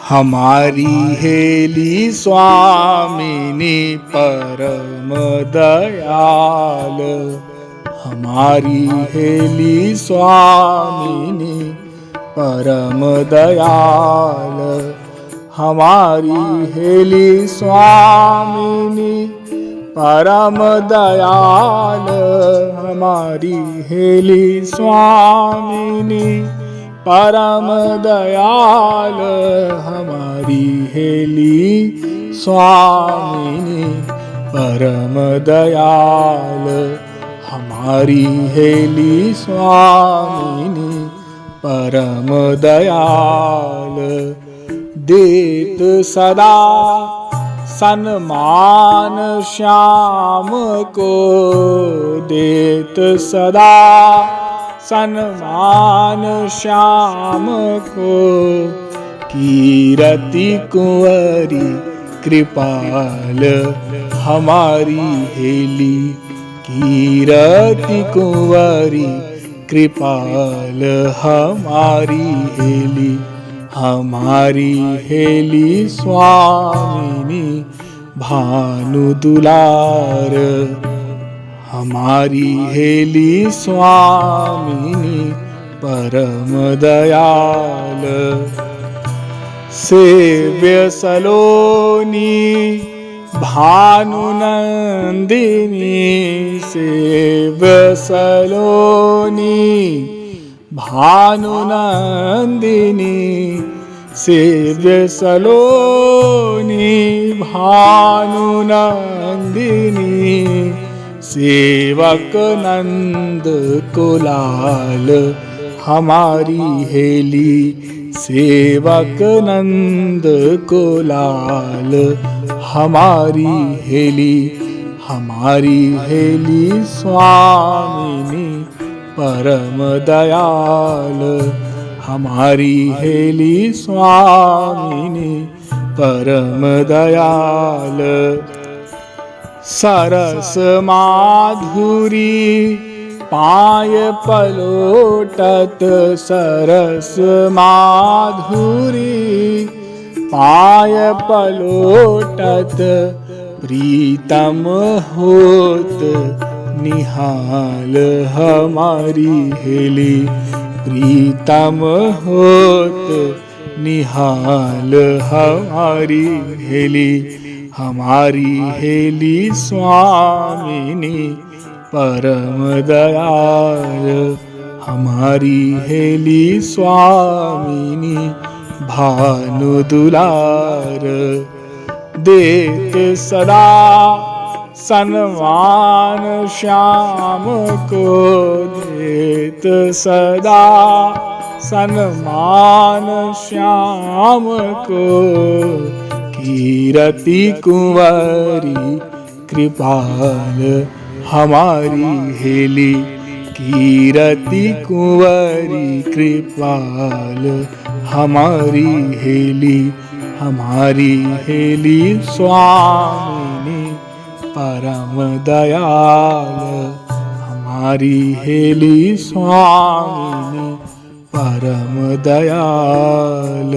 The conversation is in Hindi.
हमारी हेली स्वामिनी परम दयाल। हमारी हेली स्वामिनी परम दयाल। हमारी हेली स्वामिनी परम दयाल। हमारी हेली स्वामिनी परम दयाल। हमारी हेली स्वामिनी परम दयाल। हमारी हेली स्वामिनी परम दयाल। देत सदा सन्मान श्याम को, देत सदा सन्मान श्याम को। कीरति कुंवरी कृपाल हमारी हेली। कीरति कुंवरी कृपाल हमारी हेली। हमारी हेली स्वामिनी भानु दुलार। हमारी हेली स्वामिनी परम दयाल। सेव्य सलोनी भानुनंदिनी। सेव्य सलोनी भानुनंदिनी। सेव्य सलोनी भानुनंदिनी। सेवक नंद को लाल हमारी हेली। सेवक नंद को लाल हमारी हेली। हमारी हेली स्वामिनी परम दयाल। हमारी हेली स्वामिनी परम दयाल। सरस माधुरी पाय पलोटत। सरस माधुरी पाय पलोटत। प्रीतम होत निहाल हमारी हेली। प्रीतम होत निहाल हमारी हेली। हमारी हेली स्वामिनी परम दयाल। हमारी हेली स्वामिनी भानु दुलार। देत सदा सन्मान श्याम को, देत सदा सन्मान श्याम को। कीरति कुंवरी कृपाल हमारी हेली। कीरति कुंवरी कृपाल हमारी हेली। हमारी हेली स्वामिनी परम दयाल। हमारी हेली स्वामिनी परम दयाल।